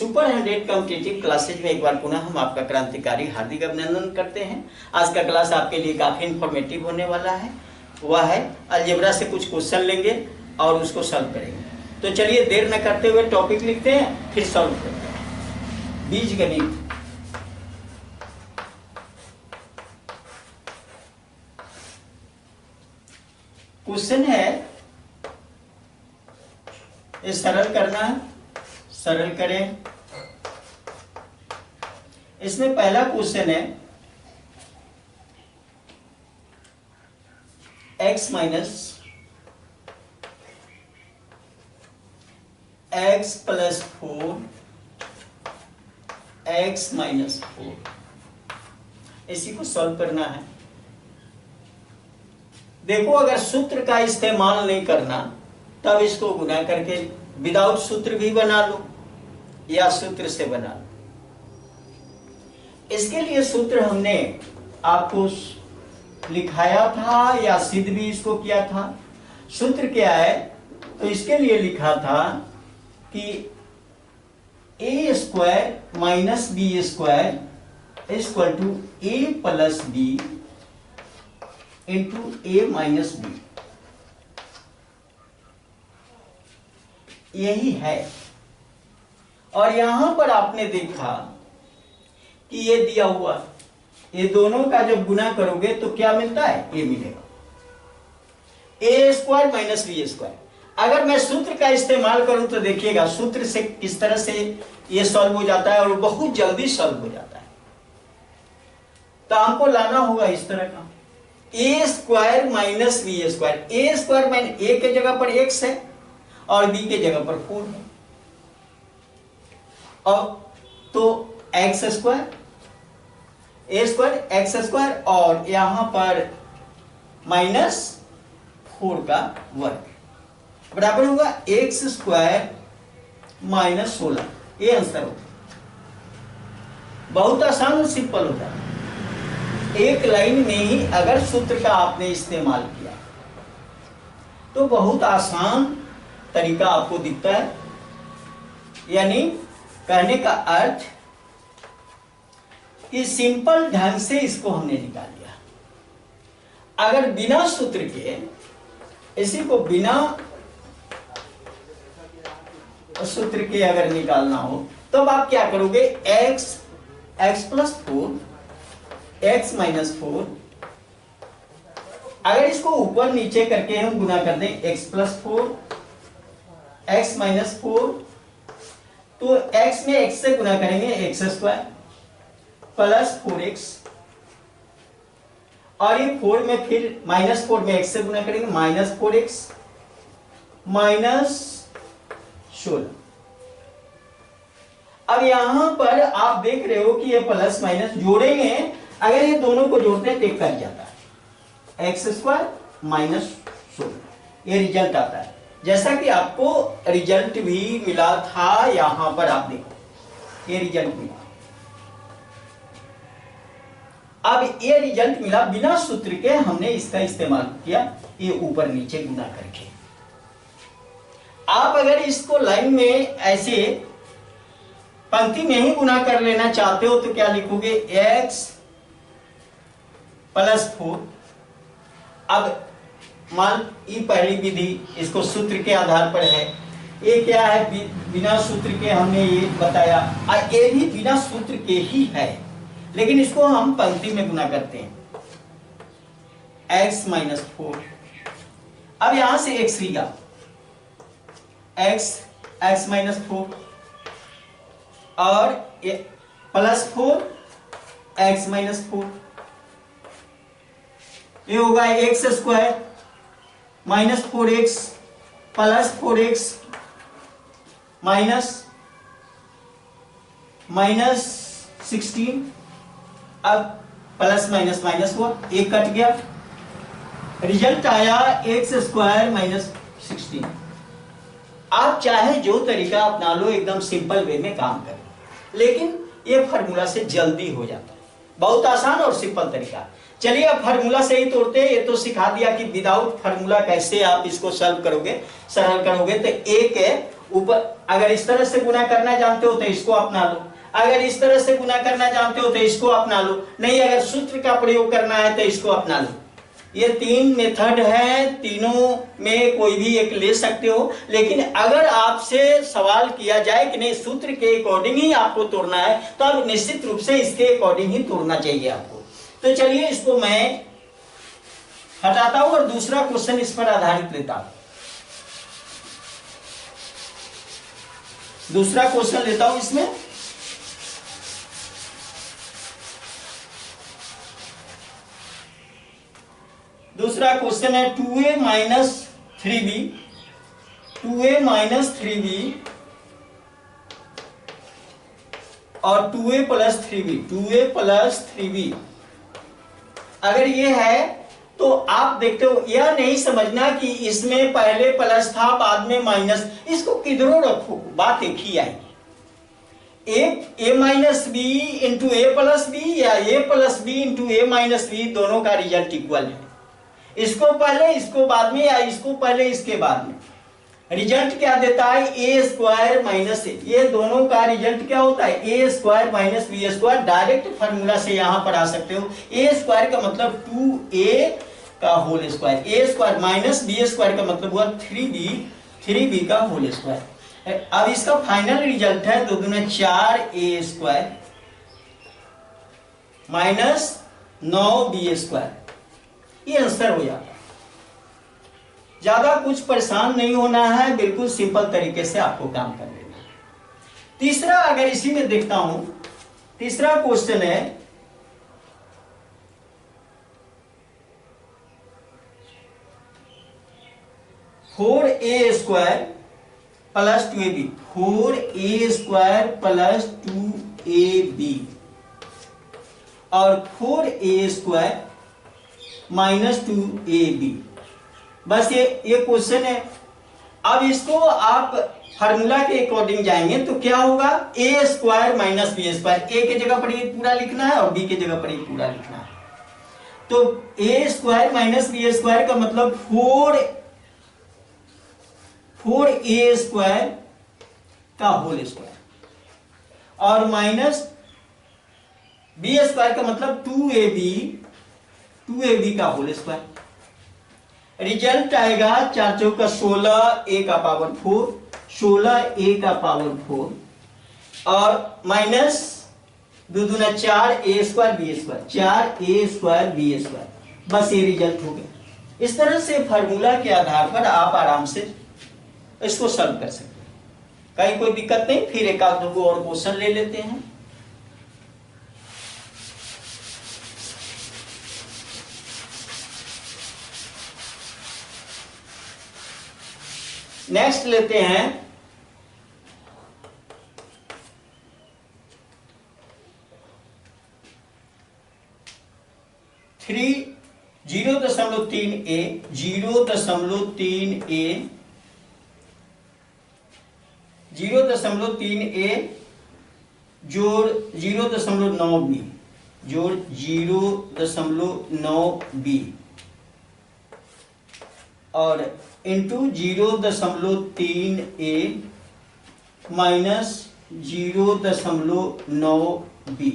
Super 100 competitive classes में एक बार पुनः हम आपका क्रांतिकारी हार्दिक अभिनंदन करते हैं। आज का क्लास आपके लिए काफ़ी इन्फॉर्मेटिव होने वाला है। वह है अलजेब्रा से कुछ क्वेश्चन लेंगे और उसको सॉल्व करेंगे। तो चलिए देर न करते हुए टॉपिक लिखते हैं, फिर सॉल्व करते हैं। बीजगणित। क्वेश्चन है, ये सरल करना है, सरल करें। इसमें पहला क्वेश्चन है x minus x plus 4 x minus 4, इसी को सॉल्व करना है। देखो, अगर सूत्र का इस्तेमाल नहीं करना तब इसको गुणा करके विदाउट सूत्र भी बना लो या सूत्र से बना लो। इसके लिए सूत्र हमने आपको लिखाया था या सिद्ध भी इसको किया था। सूत्र क्या है, तो इसके लिए लिखा था कि A square minus B square equal to A plus B into A minus B, यही है। और यहां पर आपने देखा कि ये दिया हुआ, ये दोनों का जब गुना करोगे तो क्या मिलता है, ये मिलेगा ए स्क्वायर माइनस बी स्क्वायर। अगर मैं सूत्र का इस्तेमाल करूं तो देखिएगा सूत्र से किस तरह से ये सॉल्व हो जाता है और बहुत जल्दी सॉल्व हो जाता है। तो हमको लाना होगा इस तरह का ए स्क्वायर माइनस बी स्क्वायर। ए स्क्वायर माइनस ए के जगह पर एक्स है और बी के जगह पर 4 है, और तो एक्स स्क्वायर, ए स्क्वायर एक्स स्क्वायर और यहां पर माइनस 4 का वर्ग बराबर होगा एक्स स्क्वायर माइनस 16। ये आंसर होगा। बहुत आसान और सिंपल होता है। एक लाइन में ही अगर सूत्र का आपने इस्तेमाल किया तो बहुत आसान तरीका आपको दिखता है। यानी कहने का अर्थ कि सिंपल ढंग से इसको हमने निकाल लिया। अगर बिना सूत्र के इसी को बिना सूत्र के अगर निकालना हो तब तो आप क्या करोगे, x प्लस 4 x माइनस 4, अगर इसको ऊपर नीचे करके हम गुना कर दें x प्लस 4 x माइनस 4, तो x में x से गुना करेंगे एक्स स्क्वायर प्लस 4x, और ये 4 में फिर माइनस 4 में x से गुना करेंगे माइनस 4x माइनस 16। अब यहां पर आप देख रहे हो कि ये प्लस माइनस जोड़ेंगे, अगर ये दोनों को जोड़ते हैं तो एक कट जाता है, एक्स स्क्वायर माइनस 16, ये रिजल्ट आता है। जैसा कि आपको रिजल्ट भी मिला था, यहां पर आप देखो ये रिजल्ट मिला। अब ये रिजल्ट मिला बिना सूत्र के, हमने इसका इस्तेमाल किया ये ऊपर नीचे गुना करके। आप अगर इसको लाइन में ऐसे पंक्ति में ही गुना कर लेना चाहते हो तो क्या लिखोगे, x प्लस 4। अब मान ये पहली विधि इसको सूत्र के आधार पर है, ये क्या है, बिना सूत्र के हमने ये बताया, और ये भी बिना सूत्र के ही है, लेकिन इसको हम पंक्ति में गुना करते हैं x माइनस 4। अब यहां से x लिया, x माइनस 4 और प्लस 4 x माइनस 4, ये होगा x square minus 4x plus 4x minus 16। अब प्लस माइनस माइनस हुआ, एक कट गया, रिजल्ट आया एक्स स्क्वायर माइनस 16। आप चाहे जो तरीका अपना लो, एकदम सिंपल वे में काम करें, लेकिन ये फार्मूला से जल्दी हो जाता है। बहुत आसान और सिंपल तरीका। चलिए अब फार्मूला से ही तोड़ते हैं। ये तो सिखा दिया कि विदाउट फार्मूला कैसे आप इसको सॉल्व करोगे, सरल करोगे। तो एक है ऊपर अगर इस तरह से गुना करना जानते हो तो इसको अपना लो, अगर इस तरह से गुना करना जानते हो तो इसको अपना लो, नहीं अगर सूत्र का प्रयोग करना है तो इसको अपना लो। ये 3 मेथड है, तीनों में कोई भी एक ले सकते हो, लेकिन अगर आपसे सवाल किया जाए कि नहीं सूत्र के अकॉर्डिंग ही आपको तोड़ना है तो आप निश्चित रूप से इसके अकॉर्डिंग ही तोड़ना चाहिए आपको। तो चलिए इसको मैं हटाता हूं और दूसरा क्वेश्चन इस पर आधारित लेता हूं। दूसरा क्वेश्चन लेता हूं इसमें। दूसरा क्वेश्चन है 2a minus 3b, 2a minus 3b और 2a plus 3b, 2a plus 3b। अगर ये है तो आप देखते हो, यह नहीं समझना कि इसमें पहले प्लस था बाद में माइनस, इसको किधरों रखो, बात एक ही आएगी। ए माइनस बी इंटू ए प्लस बी या ए plus B into A minus B, दोनों का रिजल्ट इक्वल है। इसको पहले इसको बाद में या इसको पहले इसके बाद में, रिजल्ट क्या देता है, ए स्क्वायर माइनस ए। ये दोनों का रिजल्ट क्या होता है, A square minus B square. Direct formula से यहां पर आ सकते हो, ए स्क्वायर का मतलब 2a का होल स्क्वायर, ए स्क्वायर माइनस बी स्क्वायर का मतलब हुआ 3b का होल स्क्वायर। अब इसका फाइनल रिजल्ट है 2 दूना 4a square minus 9b square. ये आंसर हो जाता है। ज्यादा कुछ परेशान नहीं होना है, बिल्कुल सिंपल तरीके से आपको काम कर लेना है। तीसरा अगर इसी में देखता हूं, तीसरा क्वेश्चन है 4a square plus 2ab, 4a square plus 2ab और 4a स्क्वायर माइनस 2ab। बस ये क्वेश्चन है। अब इसको आप फार्मूला के अकॉर्डिंग जाएंगे तो क्या होगा, ए स्क्वायर माइनस बी स्क्वायर। ए के जगह पर ये पूरा लिखना है और बी के जगह पर ये पूरा लिखना है। तो ए स्क्वायर माइनस बी स्क्वायर का मतलब 4a स्क्वायर का होल स्क्वायर और माइनस बी स्क्वायर का मतलब 2ab का होल स्क्वायर। रिजल्ट आएगा 4 चौका 16, a का पावर 4, 16a का पावर 4 और माइनस 2 दूना 4a square B square, 4a square B square. बस ये रिजल्ट हो गया। इस तरह से फार्मूला के आधार पर आप आराम से इसको सॉल्व कर सकते हैं, कहीं कोई दिक्कत नहीं। फिर एक आध दो और क्वेश्चन ले लेते हैं। नेक्स्ट लेते हैं 0.3a, 0.3a जोड़ 0.9b जोड़ 0.9b और इंटू 0.3a माइनस 0.9b।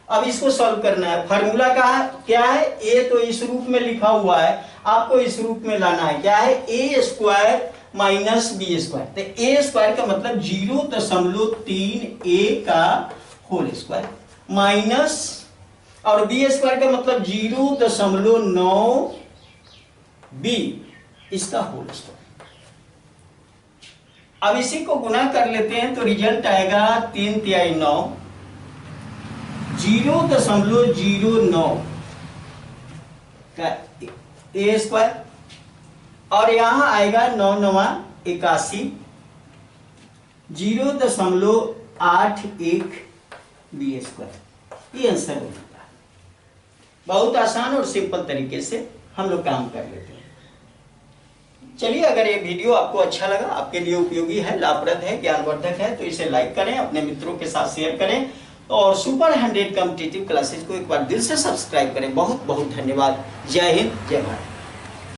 अब इसको सॉल्व करना है। फार्मूला का क्या है, ए तो इस रूप में लिखा हुआ है, आपको इस रूप में लाना है। क्या है, A square minus B square. तो ए स्क्वायर का मतलब 0.3a का होल स्क्वायर माइनस और बी स्क्वायर का मतलब 0.9b इसका होल स्क्वायर। अब इसी को गुना कर लेते हैं तो रिजल्ट आएगा 3 तिहाई 9, 0.09 का ए स्क्वायर और यहां आएगा 9 9 81, 0.81 बी स्क्वायर। ये आंसर हो जाता है। बहुत आसान और सिंपल तरीके से हम लोग काम कर लेते हैं। चलिए, अगर ये वीडियो आपको अच्छा लगा, आपके लिए उपयोगी है, लाभप्रद है, ज्ञानवर्धक है तो इसे लाइक करें, अपने मित्रों के साथ शेयर करें और सुपर 100 कॉम्पिटिटिव क्लासेज को एक बार दिल से सब्सक्राइब करें। बहुत बहुत धन्यवाद। जय हिंद, जय भारत।